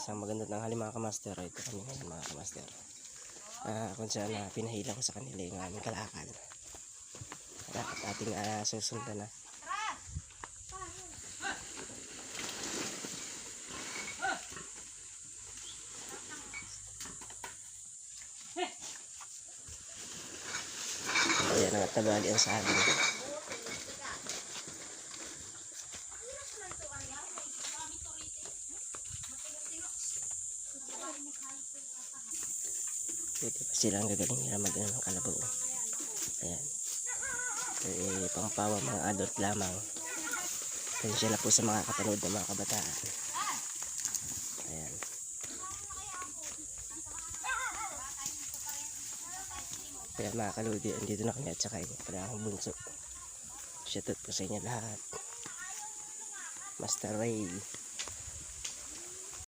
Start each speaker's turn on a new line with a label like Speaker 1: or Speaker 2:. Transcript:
Speaker 1: Isang maganda tanghali mga kamaster. Ito kami ngayon mga kamaster. Kung saan pinahila ko sa kanila yung aming kalakal. At ating susundan na. Ayan ang tabali ang sabi. Pwede pa silang gagaling nila mag-ano ng kalabaw. Ayan. Pangpawa mga adult lamang. Pensya na po sa mga kapanood ng mga kabataan. Ayan. Kaya mga kaludi, andito na kami at saka yung pala ang bunso. Shoutout po sa inyo lahat. Master Ray.